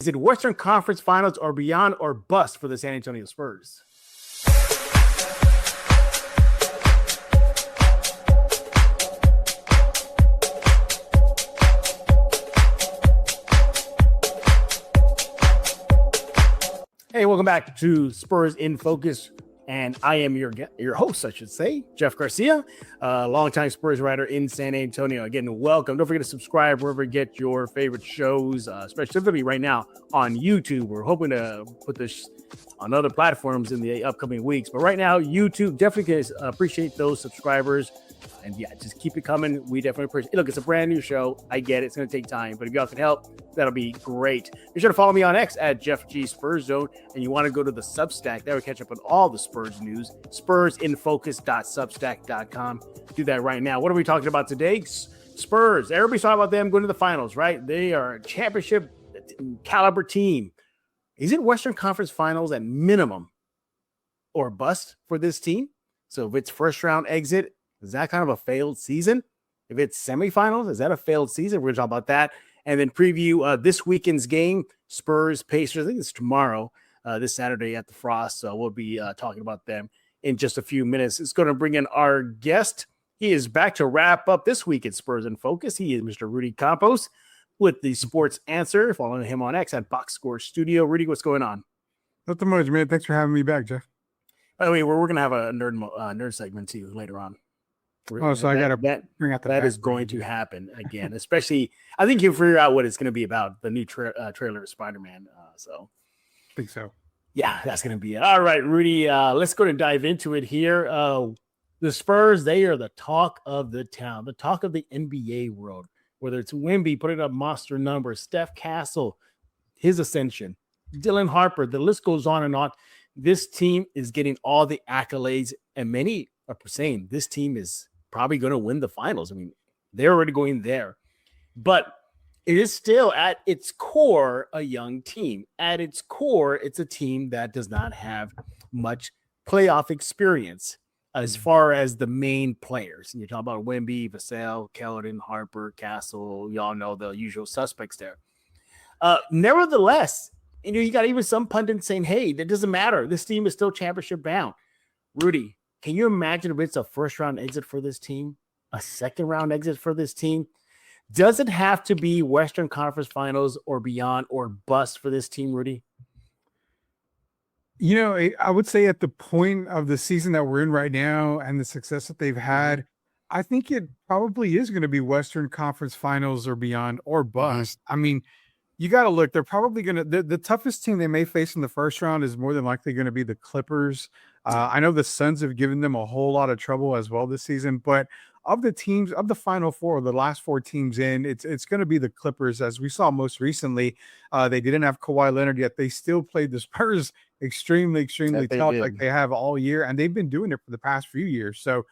Is it Western Conference Finals or beyond or bust for the San Antonio Spurs? Hey, welcome back to Spurs in Focus, and I am your host, I should say, Jeff Garcia, longtime Spurs writer in San Antonio. Again, welcome. Don't forget to subscribe wherever you get your favorite shows, specifically right now on YouTube. We're hoping to put this on other platforms in the upcoming weeks, but right now, YouTube, definitely appreciate those subscribers. And yeah, just keep it coming. We definitely appreciate it. Look, it's a brand new show. I get it. It's going to take time. But if y'all can help, that'll be great. Be sure to follow me on X at Jeff G Spurs Zone. And you want to go to the Substack. That will catch up on all the Spurs news. SpursInFocus.substack.com. Do that right now. What are we talking about today? Spurs. Everybody's talking about them going to the finals, right? They are a championship caliber team. Is it Western Conference Finals at minimum or bust for this team? So if it's first round exit, is that kind of a failed season? If it's semifinals, is that a failed season? We're going to talk about that. And then preview this weekend's game, Spurs, Pacers. I think it's tomorrow, this Saturday at the Frost. So we'll be talking about them in just a few minutes. It's going to bring in our guest. He is back to wrap up this week at Spurs in Focus. He is Mr. Rudy Campos with the Sports Answer. Following him on X at Box Score Studio. Rudy, what's going on? Nothing much, man. Thanks for having me back, Jeff. By the way, we're going to have a nerd segment too later on. Oh, so I got to bring out that is going to happen again, especially I think you'll figure out what it's going to be about, the new trailer of Spider-Man. So I think so. Yeah, that's going to be it. All right, Rudy, let's go and dive into it here. The Spurs, they are the talk of the town, the talk of the NBA world, whether it's Wemby putting up monster numbers, Steph Castle, his ascension, Dylan Harper, the list goes on and on. This team is getting all the accolades, and many are saying this team is probably going to win the finals. I mean, they're already going there, but it is still at its core a young team. At its core, it's a team that does not have much playoff experience as far as the main players. And you're talking about Wemby, Vassell, Keldon, Harper, Castle. Y'all know the usual suspects there. Nevertheless, you got even some pundits saying, hey, that doesn't matter. This team is still championship bound. Rudy, can you imagine if it's a first-round exit for this team, a second-round exit for this team? Does it have to be Western Conference Finals or beyond or bust for this team, Rudy? I would say at the point of the season that we're in right now and the success that they've had, I think it probably is going to be Western Conference Finals or beyond or bust. I mean, you got to look. They're probably going to the toughest team they may face in the first round is more than likely going to be the Clippers. I know the Suns have given them a whole lot of trouble as well this season, but of the teams of the Final Four, the last four teams in, it's going to be the Clippers. As we saw most recently, they didn't have Kawhi Leonard yet. They still played the Spurs extremely tough, like they have all year, and they've been doing it for the past few years. So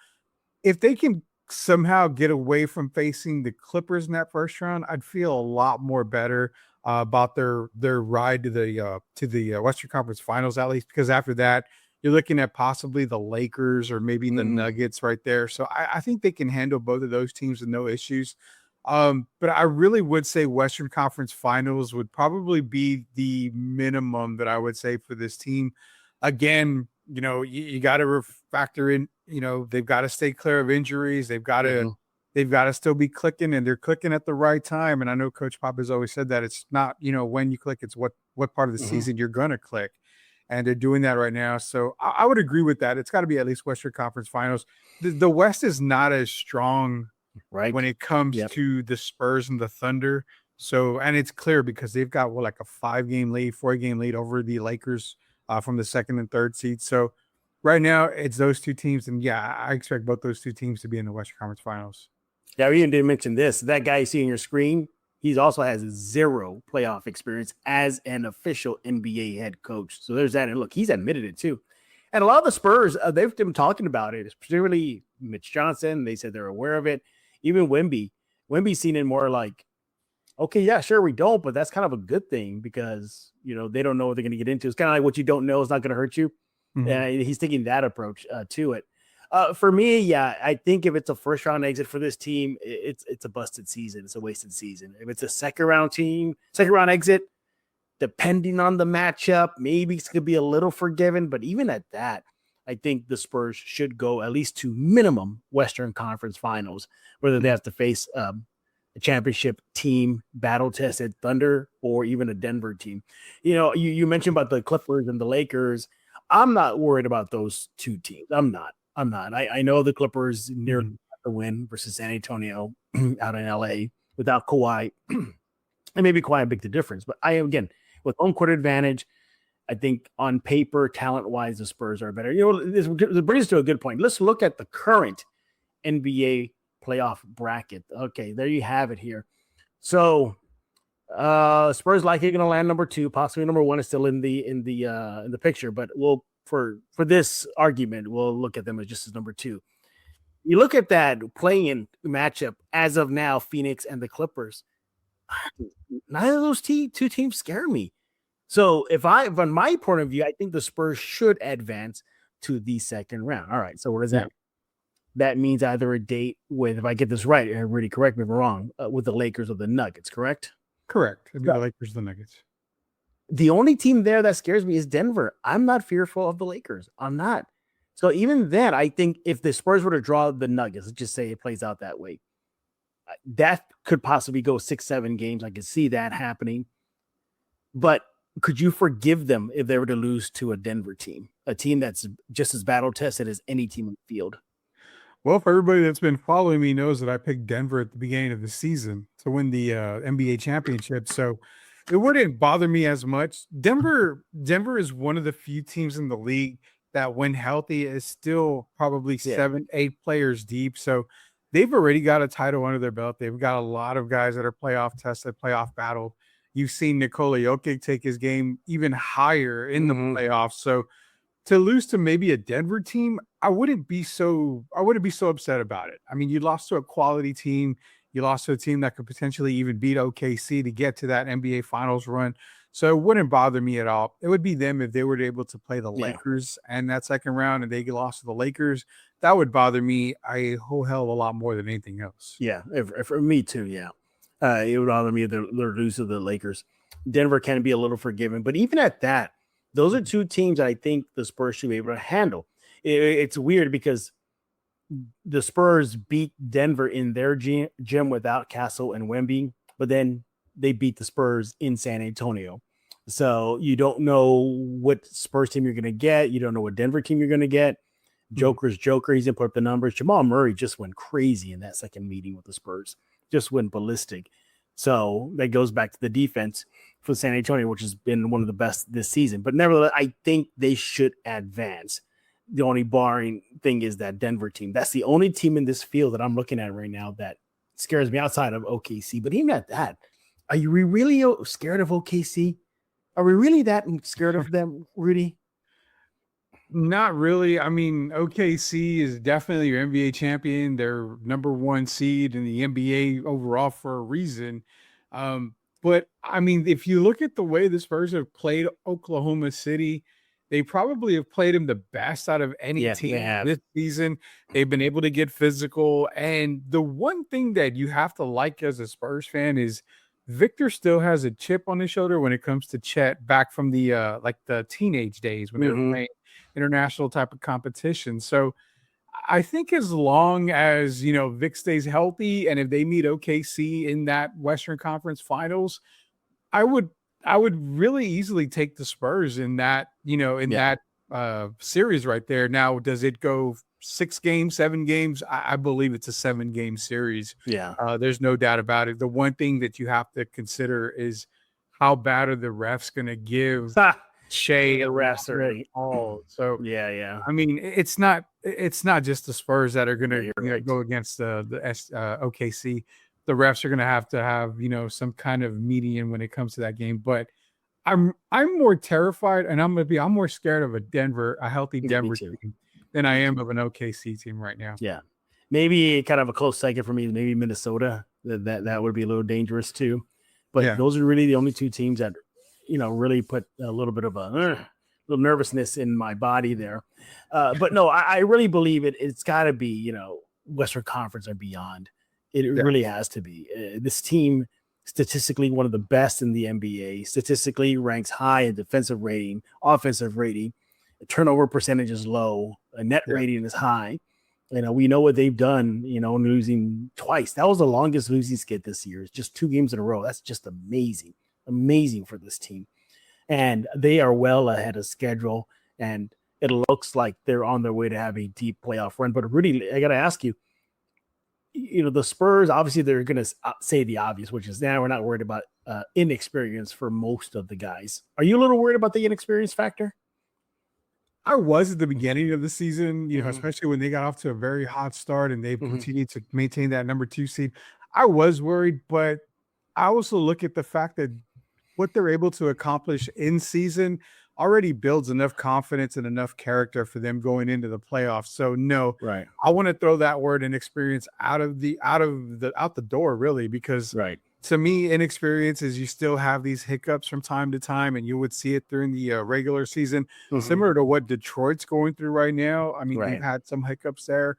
if they can somehow get away from facing the Clippers in that first round, I'd feel a lot more better about their ride to the Western Conference Finals, at least, because after that, you're looking at possibly the Lakers or maybe the Nuggets right there. So I think they can handle both of those teams with no issues. But I really would say Western Conference Finals would probably be the minimum that I would say for this team. Again, you got to factor in, they've got to stay clear of injuries. They've got to still be clicking, and they're clicking at the right time. And I know Coach Pop has always said that it's not, when you click, it's what part of the season you're going to click. And they're doing that right now. So I would agree with that. It's got to be at least Western Conference Finals. The West is not as strong when it comes to the Spurs and the Thunder. So, and it's clear because they've got like a 4-game lead over the Lakers from the second and third seed. So right now it's those two teams. And yeah, I expect both those two teams to be in the Western Conference Finals. Yeah, we even didn't mention this. That guy you see on your screen, he also has 0 playoff experience as an official NBA head coach. So there's that. And look, he's admitted it too. And a lot of the Spurs, they've been talking about it, particularly Mitch Johnson. They said they're aware of it. Even Wemby. Wemby's seen it more like, okay, yeah, sure, we don't, but that's kind of a good thing because, they don't know what they're going to get into. It's kind of like what you don't know is not going to hurt you. He's taking that approach to it. For me, yeah, I think if it's a first round exit for this team, it's a busted season. It's a wasted season. If it's a second round exit, depending on the matchup, maybe it's going to be a little forgiven. But even at that, I think the Spurs should go at least to minimum Western Conference Finals, whether they have to face a championship team, battle-tested Thunder, or even a Denver team. You mentioned about the Clippers and the Lakers. I'm not worried about those two teams. I'm not. I know the Clippers nearly got the win versus San Antonio out in LA without Kawhi. And maybe Kawhi a big the difference. But again, with home court advantage, I think on paper, talent-wise, the Spurs are better. This brings us to a good point. Let's look at the current NBA playoff bracket. Okay, there you have it here. So Spurs likely going to land number 2, possibly number 1 is still in the picture, but we'll for this argument, we'll look at them as just as number 2. You look at that play-in matchup as of now, Phoenix and the Clippers. Neither of those two teams scare me. So from my point of view, I think the Spurs should advance to the second round. All right. So what does that mean? That means either a date with, if I get this right, Rudy, correct me if I'm wrong, with the Lakers or the Nuggets, correct? Correct. It'd be the Lakers, the Nuggets. The only team there that scares me is Denver. I'm not fearful of the Lakers. I'm not. So even then, I think if the Spurs were to draw the Nuggets, let's just say it plays out that way, that could possibly go 6-7 games. I could see that happening. But could you forgive them if they were to lose to a Denver team, a team that's just as battle tested as any team in the field? Well, for everybody that's been following me knows that I picked Denver at the beginning of the season to win the NBA championship. So it wouldn't bother me as much. Denver is one of the few teams in the league that, when healthy, is still probably 7-8 players deep. So they've already got a title under their belt. They've got a lot of guys that are playoff tested, playoff battled. You've seen Nikola Jokic take his game even higher in the playoffs. So to lose to maybe a Denver team, I wouldn't be so upset about it. I mean, you lost to a quality team. You lost to a team that could potentially even beat OKC to get to that NBA Finals run. So it wouldn't bother me at all. It would be them if they were able to play the Lakers and that second round and they lost to the Lakers. That would bother me a whole hell of a lot more than anything else. Yeah, for me too, yeah. It would bother me if they're lose to the Lakers. Denver can be a little forgiving, but even at that, those are two teams that I think the Spurs should be able to handle. It's weird because the Spurs beat Denver in their gym without Castle and Wemby, but then they beat the Spurs in San Antonio. So you don't know what Spurs team you're going to get. You don't know what Denver team you're going to get. Joker's Joker. He's going to put up the numbers. Jamal Murray just went crazy in that second meeting with the Spurs. Just went ballistic. So that goes back to the defense for San Antonio, which has been one of the best this season. But nevertheless, I think they should advance. The only barring thing is that Denver team. That's the only team in this field that I'm looking at right now that scares me outside of OKC. But even at that, are you really scared of OKC? Are we really that scared of them, Rudy? Not really. I mean, OKC is definitely your NBA champion. They're number 1 seed in the NBA overall for a reason. But I mean, if you look at the way the Spurs have played Oklahoma City, they probably have played them the best out of any team this season. They've been able to get physical. And the one thing that you have to like as a Spurs fan is Victor still has a chip on his shoulder when it comes to Chet back from the the teenage days when they were playing international type of competition. So I think as long as, Vic stays healthy and if they meet OKC in that Western Conference Finals, I would really easily take the Spurs in that, that series right there. Now, does it go 6 games, 7 games? I believe it's a 7-game series. Yeah. There's no doubt about it. The one thing that you have to consider is how bad are the refs going to give Shea the refs are all. So yeah. I mean, it's not just the Spurs that are going to go against the OKC. The refs are going to have some kind of median when it comes to that game. But I'm more terrified, and I'm more scared of a healthy Denver team than I am of an OKC team right now. Yeah, maybe kind of a close second for me. Maybe Minnesota. That would be a little dangerous too. But those are really the only two teams that really put a little bit of a little nervousness in my body there. But no, I really believe it's got to be Western Conference or beyond. It really has to be. This team statistically one of the best in the NBA, statistically ranks high in defensive rating, offensive rating, turnover percentage is low, a net rating is high. We know what they've done, losing twice. That was the longest losing skid this year. It's just 2 games in a row. That's just amazing for this team. And they are well ahead of schedule, and it looks like they're on their way to have a deep playoff run. But Rudy, I got to ask you, the Spurs, obviously they're going to say the obvious, which is now we're not worried about inexperience for most of the guys. Are you a little worried about the inexperience factor? I was at the beginning of the season, especially when they got off to a very hot start and they've continued to maintain that number 2 seed. I was worried, but I also look at the fact that what they're able to accomplish in season already builds enough confidence and enough character for them going into the playoffs. So no, right. I want to throw that word inexperience out the door, really, because to me, inexperience is you still have these hiccups from time to time, and you would see it during the regular season, similar to what Detroit's going through right now. I mean, they've had some hiccups there.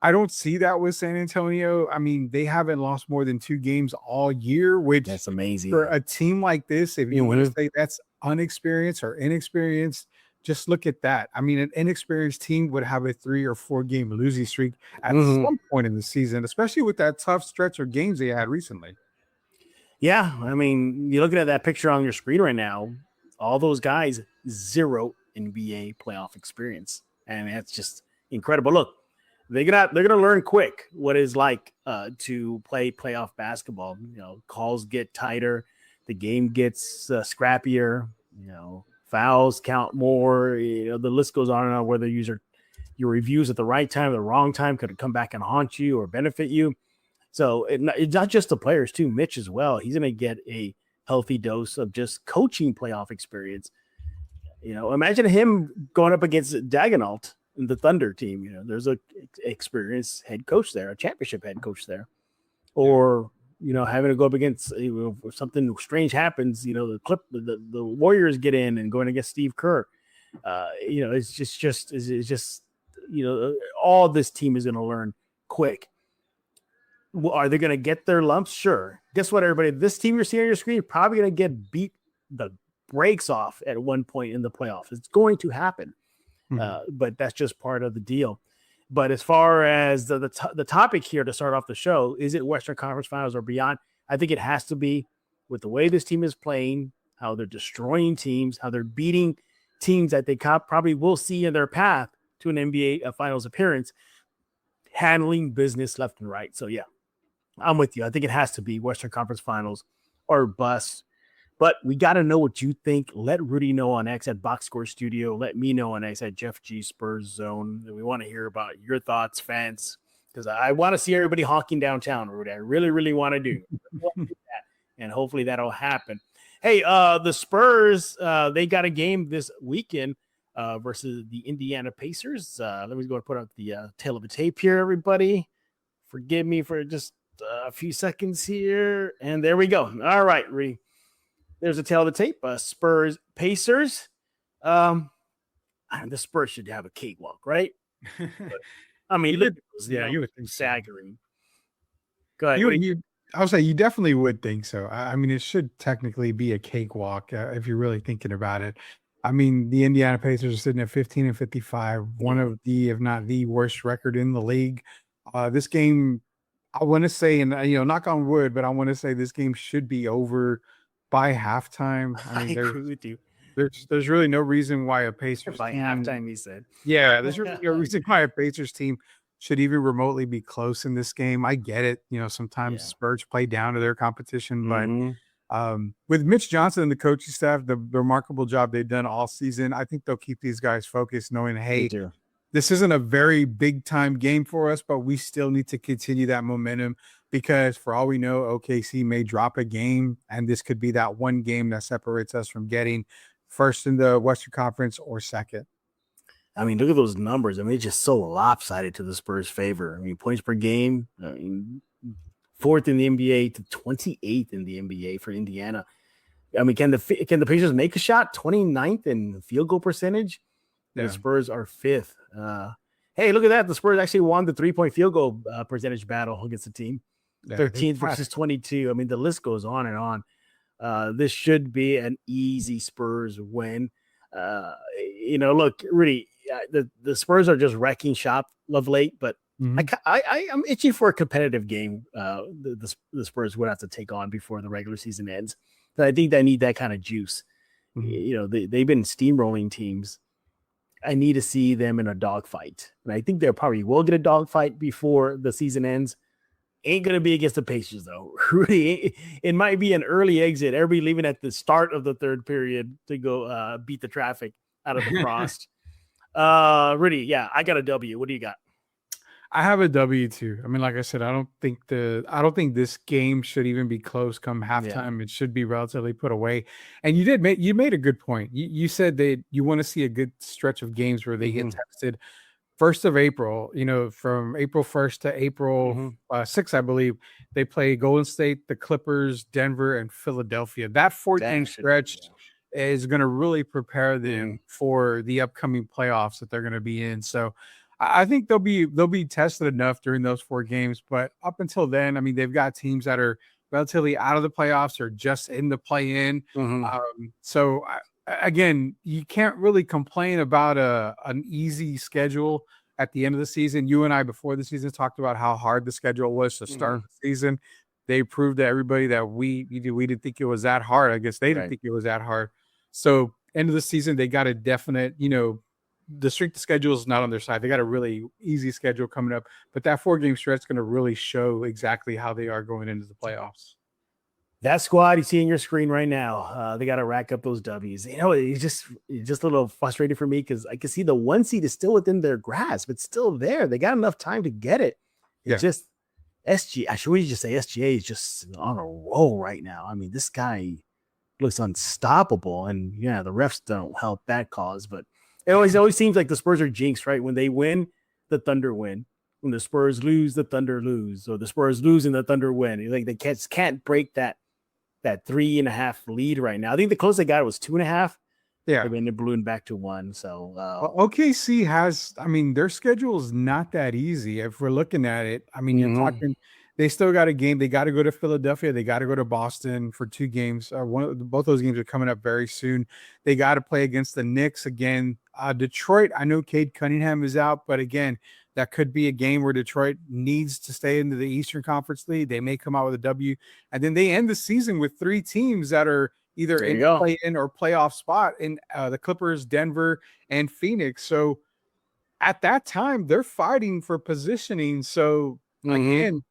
I don't see that with San Antonio. I mean, they haven't lost more than 2 games all year, which that's amazing for a team like this. If you want to say that's unexperienced or inexperienced, just look at that. I mean, an inexperienced team would have a 3 or 4 game losing streak at some point in the season, especially with that tough stretch of games they had recently. Yeah, I mean, you're looking at that picture on your screen right now. All those guys, 0 NBA playoff experience, and that's just incredible. Look, they're gonna learn quick what it's like to play playoff basketball. Calls get tighter, the game gets scrappier. Fouls count more. The list goes on and on. Whether your reviews at the right time, or the wrong time, could come back and haunt you or benefit you. So it's not just the players too. Mitch as well. He's going to get a healthy dose of just coaching playoff experience. Imagine him going up against Dagenalt in the Thunder team. There's a experienced head coach there, a championship head coach there, or having to go up against if something strange happens. The Warriors get in and going against Steve Kerr. It's just all this team is going to learn quick. Are they going to get their lumps? Sure. Guess what, everybody? This team you're seeing on your screen is probably going to get beat the brakes off at one point in the playoffs. It's going to happen, but that's just part of the deal. But as far as the topic here to start off the show, is it Western Conference Finals or beyond? I think it has to be, with the way this team is playing, how they're destroying teams, how they're beating teams that they probably will see in their path to an NBA Finals appearance, handling business left and right. So, yeah. I'm with you. I think it has to be Western Conference Finals or bust. But we got to know what you think. Let Rudy know on X at Box Score Studio. Let me know on X at Jeff G Spurs Zone. We want to hear about your thoughts, fans, because I want to see everybody honking downtown, Rudy. I really, really want to do that. And hopefully that'll happen. Hey, the Spurs, they got a game this weekend versus the Indiana Pacers. Let me go and put up the tail of the tape here, everybody. Forgive me for just a few seconds here, and there we go. All right, Rudy. There's a tail of the tape. Spurs Pacers. The Spurs should have a cakewalk, right? But, I mean, you would think staggering. Go ahead. I would say you definitely would think so. I mean, it should technically be a cakewalk if you're really thinking about it. I mean, the Indiana Pacers are sitting at 15-55, one of the, if not the worst record in the league. This game, I want to say, and knock on wood, but I want to say this game should be over by halftime. I mean, agree with you. There's really no reason why a Pacers by team, halftime, he said. Yeah, there's really no reason why a Pacers team should even remotely be close in this game. I get it. Sometimes Spurs play down to their competition, but with Mitch Johnson and the coaching staff, the remarkable job they've done all season, I think they'll keep these guys focused, knowing, hey, this isn't a very big time game for us, but we still need to continue that momentum, because for all we know, OKC may drop a game, and this could be that one game that separates us from getting first in the Western Conference or second. I mean, look at those numbers. I mean, it's just so lopsided to the Spurs' favor. I mean, points per game, fourth in the NBA to 28th in the NBA for Indiana. I mean, can the Pacers make a shot? 29th in field goal percentage. Yeah. The Spurs are fifth. Hey, look at that. The Spurs actually won the 3-point field goal percentage battle against the team. Yeah, they 13th got versus it. 22. I mean, the list goes on and on. This should be an easy Spurs win. Uh, look, Rudy, the Spurs are just wrecking shop of late, but Mhm. I'm itching for a competitive game. The Spurs would have to take on before the regular season ends. But I think they need that kind of juice. Mhm. They've been steamrolling teams. I need to see them in a dogfight, and I think they probably will get a dogfight before the season ends. Ain't going to be against the Pacers, though. Rudy, it might be an early exit. Everybody leaving at the start of the third period to go beat the traffic out of the frost. Rudy, yeah, I got a W. What do you got? I have a W too. I mean, like I said, I don't think this game should even be close come Yeah. halftime. It should be relatively put away. And you made a good point. You said that you want to see a good stretch of games where they get tested. 1st of April, from April 1st to April 6th, I believe, they play Golden State, the Clippers, Denver, and Philadelphia. That 4-game stretch is going to really prepare them for the upcoming playoffs that they're going to be in. So I think they'll be tested enough during those 4 games. But up until then, I mean, they've got teams that are relatively out of the playoffs or just in the play-in. Again, you can't really complain about an easy schedule at the end of the season. You and I, before the season, talked about how hard the schedule was to start the season. They proved to everybody that we didn't think it was that hard. I guess they didn't think it was that hard. So end of the season, they got a definite, the strength of schedule is not on their side. They got a really easy schedule coming up, but that 4-game stretch is going to really show exactly how they are going into the playoffs. That squad you see in your screen right now, they got to rack up those W's. It's just a little frustrating for me because I can see the 1 seed is still within their grasp. It's still there. They got enough time to get it. It's just SG. Should we just say SGA is just on a roll right now? I mean, this guy looks unstoppable, and yeah, the refs don't help that cause. But it always seems like the Spurs are jinxed, right? When they win, the Thunder win. When the Spurs lose, the Thunder lose, or the Spurs lose and the Thunder win. Like they can't break that 3.5 lead right now. I think the closest they got was 2.5. Yeah. I mean, it ballooned back to 1. So OKC has, I mean, their schedule is not that easy. If we're looking at it, I mean, you're talking, they still got a game. They got to go to Philadelphia. They got to go to Boston for 2 games. Both those games are coming up very soon. They got to play against the Knicks again. Detroit, I know Cade Cunningham is out, but again, that could be a game where Detroit needs to stay into the Eastern Conference League. They may come out with a W. And then they end the season with 3 teams that are either in play-in or playoff spot in the Clippers, Denver, and Phoenix. So at that time, they're fighting for positioning. So again,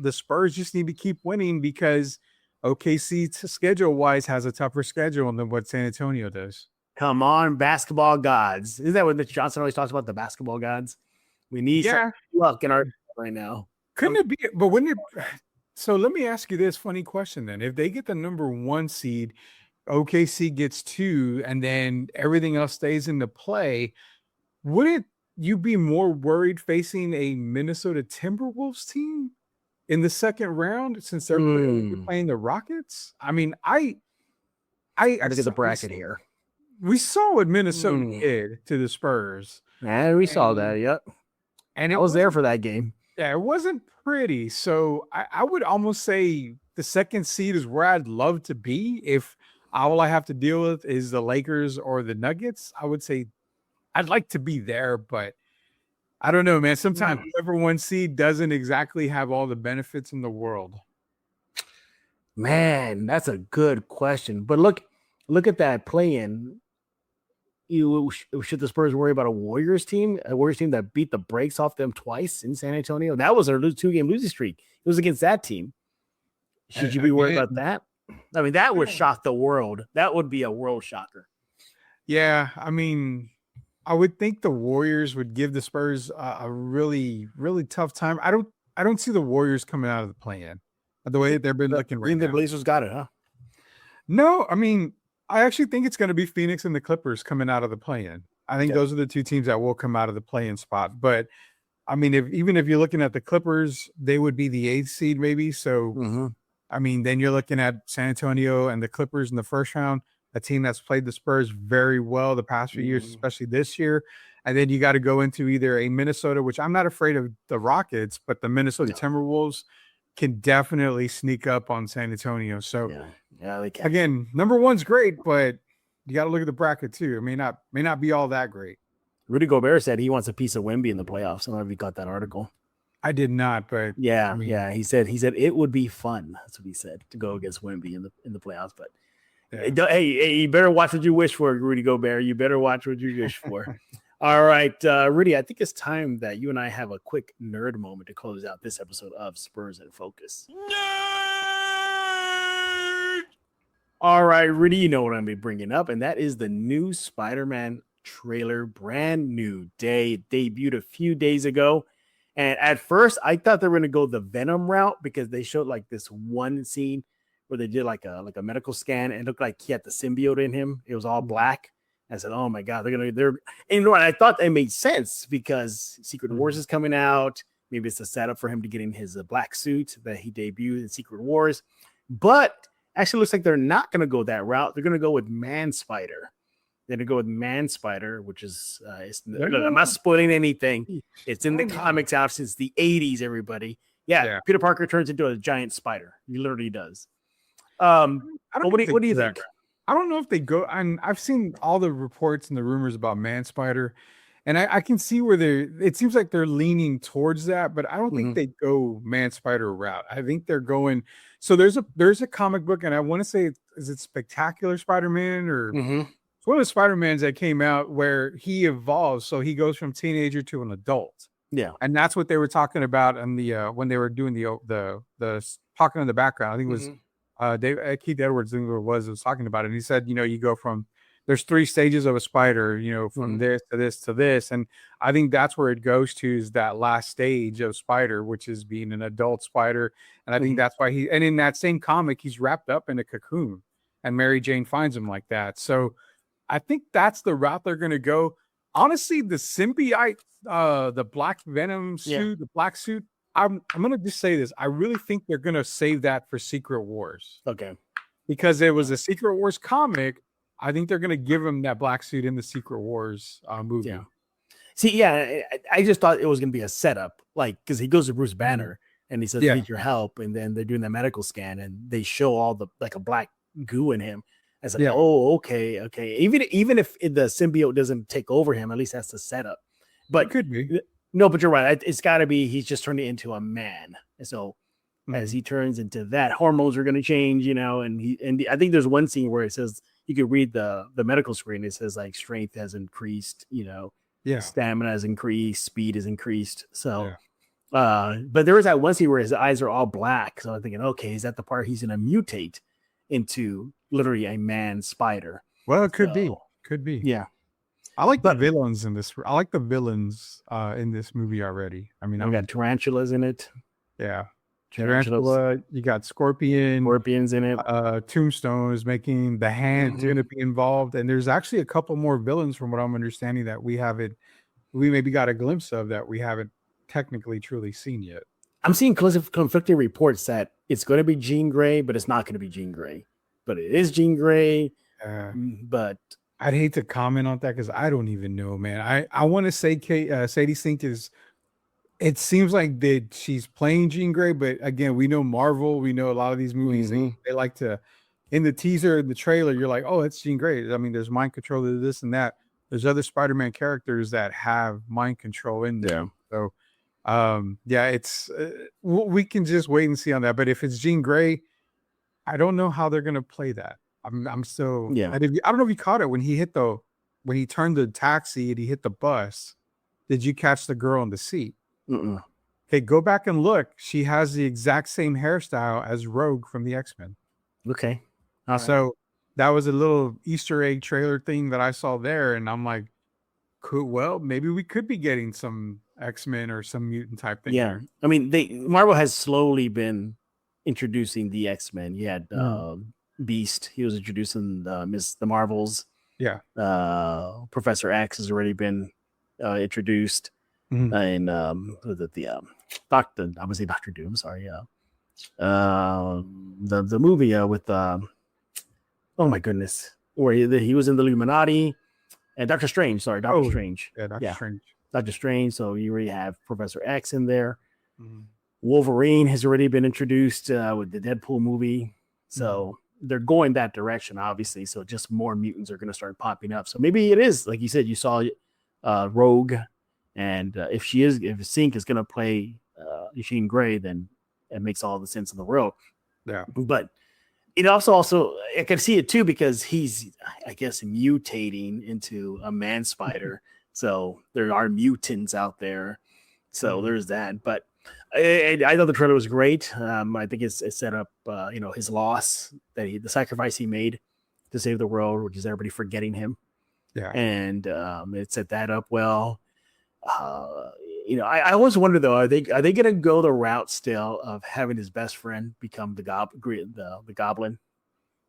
the Spurs just need to keep winning because OKC schedule-wise has a tougher schedule than what San Antonio does. Come on, basketball gods. Isn't that what Mitch Johnson always talks about, the basketball gods? We need some luck in our right now. Couldn't it be? But so let me ask you this funny question then. If they get the number 1 seed, OKC gets 2, and then everything else stays into play, wouldn't you be more worried facing a Minnesota Timberwolves team in the second round since they're playing the Rockets? I mean, I look at the bracket here. We saw what Minnesota did to the Spurs. And we saw that, yep. And I was there for that game. Yeah, it wasn't pretty. So I would almost say the second seed is where I'd love to be. If all I have to deal with is the Lakers or the Nuggets, I would say I'd like to be there, but I don't know, man. Sometimes whoever 1 seed doesn't exactly have all the benefits in the world. Man, that's a good question. But look at that play-in. Should the Spurs worry about a Warriors team that beat the brakes off them twice in San Antonio? That was their 2-game losing streak. It was against that team. Should you be worried about that? I mean, that would shock the world. That would be a world shocker. Yeah, I mean, I would think the Warriors would give the Spurs a really, really tough time. I don't see the Warriors coming out of the play-in the way that they've been looking right now. The Blazers got it, huh? No, I mean, I actually think it's going to be Phoenix and the Clippers coming out of the play-in. I think those are the 2 teams that will come out of the play-in spot. But I mean, even if you're looking at the Clippers, they would be the 8th seed maybe. So, I mean, then you're looking at San Antonio and the Clippers in the first round, a team that's played the Spurs very well the past few years, especially this year. And then you got to go into either a Minnesota, which I'm not afraid of the Rockets, but the Minnesota Timberwolves can definitely sneak up on San Antonio. So yeah, they can. Again, number one's great, but you got to look at the bracket too. It may not be all that great. Rudy Gobert said he wants a piece of Wemby in the playoffs. I don't know if you got that article. I did not, but yeah, he said it would be fun. That's what he said, to go against Wemby in the playoffs. But hey, you better watch what you wish for, Rudy Gobert. You better watch what you wish for. All right, Rudy, I think it's time that you and I have a quick nerd moment to close out this episode of Spurs in Focus. Nerd! All right, Rudy, you know what I'm going to be bringing up, and that is the new Spider-Man trailer, brand new day. It debuted a few days ago. And at first, I thought they were going to go the Venom route because they showed like this one scene where they did like a medical scan and it looked like he had the symbiote in him. It was all black. I said, "Oh my God, and you know what? I thought that made sense because Secret Wars is coming out. Maybe it's a setup for him to get in his black suit that he debuted in Secret Wars. But actually, looks like they're not going to go that route. They're going to go with Man Spider. They're going to go with Man Spider, which is look, I'm not spoiling anything. It's in the comics out since the 80s. Everybody, yeah. Peter Parker turns into a giant spider. He literally does. What do you think? I don't know if they go, and I've seen all the reports and the rumors about Man Spider, and I can see where it seems like they're leaning towards that, but I don't think they go Man Spider route. I think they're going, so there's a comic book, and I want to say, is it Spectacular Spider-Man or it's one of the Spider-Mans that came out where he evolves, so he goes from teenager to an adult. Yeah. And that's what they were talking about in the when they were doing the talking in the background. I think it was Keith Edwards was talking about it. And he said, you go from, there's 3 stages of a spider, from this to this to this. And I think that's where it goes to, is that last stage of spider, which is being an adult spider. And I think that's why and in that same comic, he's wrapped up in a cocoon and Mary Jane finds him like that. So I think that's the route they're going to go. Honestly, the symbiote, the black Venom suit, the black suit, I'm going to just say this. I really think they're going to save that for Secret Wars. Okay. Because it was a Secret Wars comic. I think they're going to give him that black suit in the Secret Wars movie. Yeah. See, I just thought it was going to be a setup, like, because he goes to Bruce Banner and he says, I need your help. And then they're doing the medical scan and they show all the, like, a black goo in him. I said, oh, okay. Even if the symbiote doesn't take over him, at least that's the setup. But it could be. No, but you're right. It's got to be he's just turning into a man. And so as he turns into that, hormones are going to change, and I think there's one scene where it says, you could read the medical screen. It says like strength has increased, stamina has increased, speed has increased. So, but there was that one scene where his eyes are all black. So I'm thinking, okay, is that the part he's going to mutate into literally a man spider? Well, it could be. Yeah. I like the villains in this. I like the villains in this movie already. I mean, I've got tarantulas in it. Yeah. Tarantula, you got Scorpions in it. Tombstone is making the Hand's going to be involved, and there's actually a couple more villains from what I'm understanding that we maybe got a glimpse of that we haven't technically truly seen yet. I'm seeing conflicting reports that it's going to be Jean Grey, but it's not going to be Jean Grey. But it is Jean Grey. But I'd hate to comment on that because I don't even know, man. I want to say Sadie Sink is. It seems like she's playing Jean Grey, but again, we know Marvel. We know a lot of these movies. They like to, in the teaser, in the trailer, you're like, oh, it's Jean Grey. I mean, there's mind control to this and that. There's other Spider-Man characters that have mind control in them. So, it's we can just wait and see on that. But if it's Jean Grey, I don't know how they're gonna play that. I'm still I don't know if you caught it when he turned the taxi and he hit the bus. Did you catch the girl in the seat? Okay, go back and look. She has the exact same hairstyle as Rogue from the X-Men. Okay. So that was a little Easter egg trailer thing that I saw there, and I'm like, cool. Well, maybe we could be getting some X-Men or some mutant type thing. Yeah, I mean, Marvel has slowly been introducing the X-Men. You had Beast. He was introducing the Marvels. Yeah. Professor X has already been introduced. And the Doctor, I would say Dr. Doom, sorry. The movie with oh my goodness, where he was in the Illuminati, and Doctor Strange. Sorry, Doctor Strange. Yeah, Doctor Strange. Doctor Strange. So you already have Professor X in there. Wolverine has already been introduced with the Deadpool movie. So they're going that direction, obviously. So just more mutants are going to start popping up. So maybe it is, like you said, you saw Rogue. And if Sync is going to play Jean Grey, then it makes all the sense in the world. Yeah. But it also I can see it too, because he's, I guess, mutating into a man spider. So there are mutants out there. So there's that. But I thought the trailer was great. I think it's set up, his loss, the sacrifice he made to save the world, which is everybody forgetting him. Yeah. And it set that up well. I always wonder though, are they going to go the route still of having his best friend become the goblin?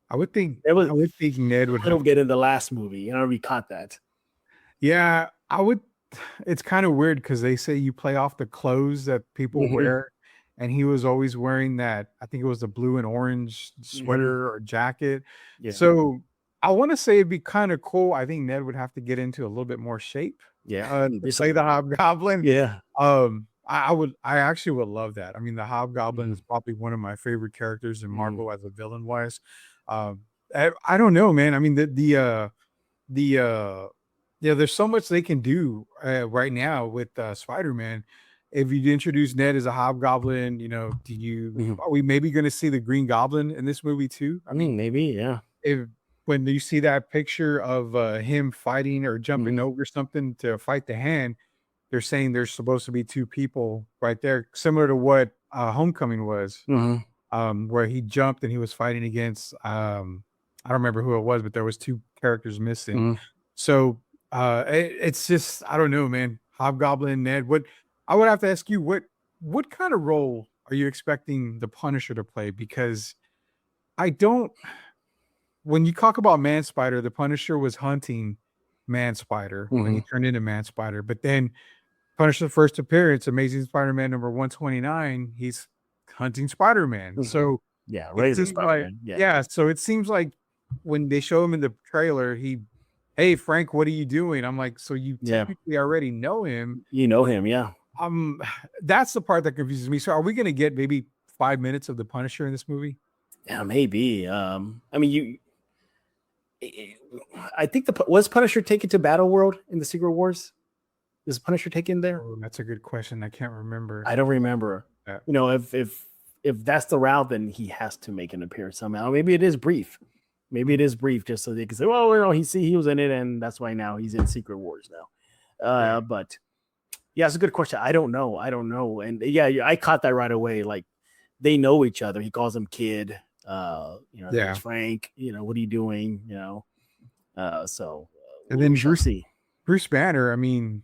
I would think Ned would get in the last movie. We caught that. Yeah, I would. It's kind of weird because they say you play off the clothes that people wear, and he was always wearing that. I think it was the blue and orange sweater or jacket. Yeah. So I want to say it'd be kind of cool. I think Ned would have to get into a little bit more shape. Yeah, to play the Hobgoblin. Yeah. I actually would love that. I mean, the Hobgoblin is probably one of my favorite characters in Marvel as a villain wise. I don't know, man. I mean, there's so much they can do right now with Spider-Man. If you introduce Ned as a Hobgoblin, are we maybe going to see the Green Goblin in this movie too? I mean, maybe, yeah. When you see that picture of him fighting or jumping over something to fight the hand, they're saying there's supposed to be two people right there, similar to what Homecoming was, where he jumped and he was fighting against, I don't remember who it was, but there was two characters missing. So it's just, I don't know, man. Hobgoblin, Ned. What I would have to ask you, what kind of role are you expecting the Punisher to play? Because when you talk about Man Spider, the Punisher was hunting Man Spider when he turned into Man Spider. But then Punisher's first appearance, Amazing Spider-Man number 129, he's hunting Spider-Man. So yeah, Razor Spider-Man. So it seems like when they show him in the trailer, hey Frank, what are you doing? I'm like, so you typically already know him. You know him, yeah. That's the part that confuses me. So are we gonna get maybe 5 minutes of the Punisher in this movie? Yeah, maybe. I think was Punisher taken to Battle World in the Secret Wars? Is Punisher taken there? Oh, that's a good question. I can't remember. I don't remember. Yeah. If that's the route, then he has to make an appearance somehow. Maybe it is brief. Just so they can say, well, he was in it, and that's why now he's in Secret Wars now. But yeah, it's a good question. I don't know. And yeah, I caught that right away. Like, they know each other. He calls him kid. Frank, what are you doing? And then Bruce Banner. I mean,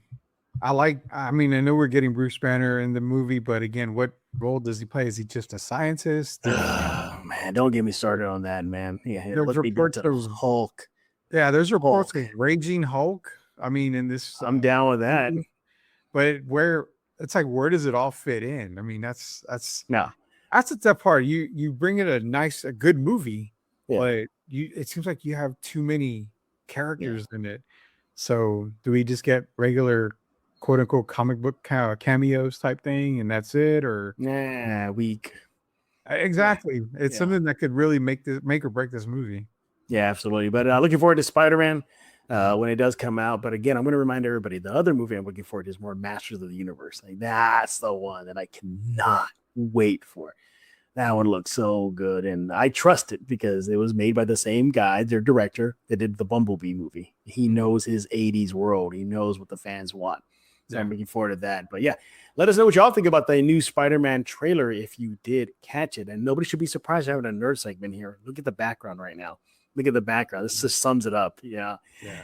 I know we're getting Bruce Banner in the movie, but again, what role does he play? Is he just a scientist? Man, don't get me started on that, man. Yeah, there's reports of Hulk. Yeah, there's reports of Raging Hulk. I mean, in this, I'm down with that. But where does it all fit in? I mean, that's the tough part. You bring in a good movie, but it seems like you have too many characters in it. So do we just get regular quote unquote comic book cameos type thing and that's it? Or weak. Exactly. It's something that could really make or break this movie. Yeah, absolutely. But looking forward to Spider-Man when it does come out. But again, I'm going to remind everybody, the other movie I'm looking forward to is more Masters of the Universe. Like, that's the one that I cannot wait for. That one looks so good, and I trust it because it was made by the same guy, their director, that did the Bumblebee movie. He knows his 80s world. He knows what the fans want. So I'm looking forward to that. But yeah, let us know what y'all think about the new Spider-Man trailer if you did catch it. And nobody should be surprised having a nerd segment here. Look at the background right now. Look at the background. This just sums it up. Yeah.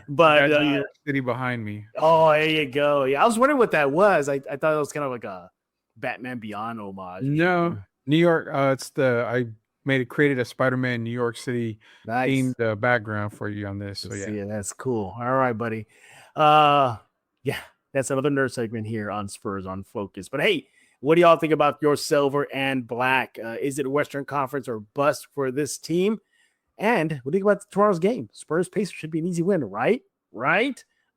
But New York City behind me. Oh, there you go. Yeah, I was wondering what that was. I thought it was kind of like a Batman Beyond homage. No. New York, I created a Spider-Man New York City themed background for you on this. So yeah, that's cool. All right, buddy. That's another nerd segment here on Spurs on Focus. But hey, what do y'all think about your silver and black? Is it Western Conference or bust for this team? And what do you think about tomorrow's game? Spurs Pacers should be an easy win, right?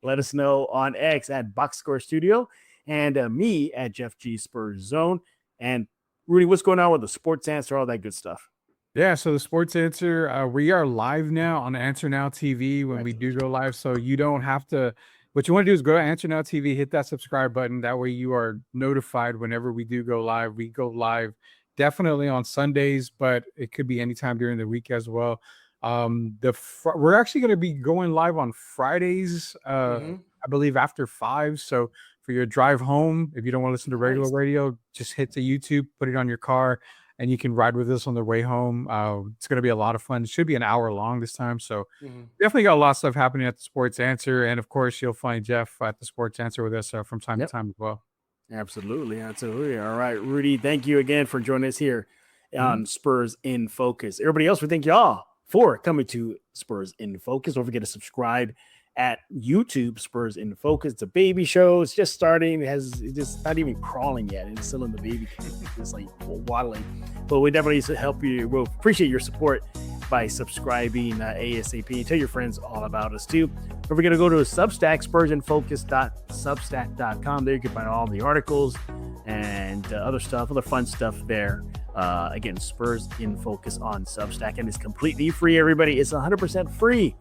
Let us know on X at Box Score Studio and me at Jeff G Spurs Zone. And Rudy, what's going on with the sports answer, all that good stuff? Yeah, so the Sports Answer, we are live now on Answer Now TV when we do go live. So you don't have to, what you want to do is go to Answer Now TV, hit that subscribe button. That way you are notified whenever we do go live. We go live definitely on Sundays, but it could be anytime during the week as well. We're actually going to be going live on Fridays, I believe after 5. So for your drive home, if you don't want to listen to regular radio, just hit the YouTube, put it on your car, and you can ride with us on the way home. It's going to be a lot of fun. It should be an hour long this time. So definitely got a lot of stuff happening at the Sports Answer. And of course, you'll find Jeff at the Sports Answer with us from time to time as well. Absolutely. All right, Rudy, thank you again for joining us here on Spurs in Focus. Everybody else, we thank y'all for coming to Spurs in Focus. Don't forget to subscribe at YouTube, Spurs in Focus. It's a baby show. It's just starting. It's just not even crawling yet. It's still in the baby. It's like waddling. But we definitely help you. We'll appreciate your support by subscribing ASAP. Tell your friends all about us too. Don't forget to go to Substack, spursinfocus.substack.com. There you can find all the articles and other stuff, other fun stuff there. Again, Spurs in Focus on Substack, and it's completely free, everybody. It's 100% free.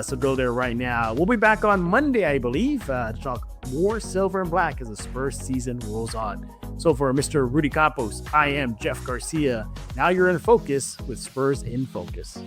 So go there right now. We'll be back on Monday, I believe, to talk more silver and black as the Spurs season rolls on. So for Mr. Rudy Campos, I am Jeff Garcia. Now you're in focus with Spurs in Focus.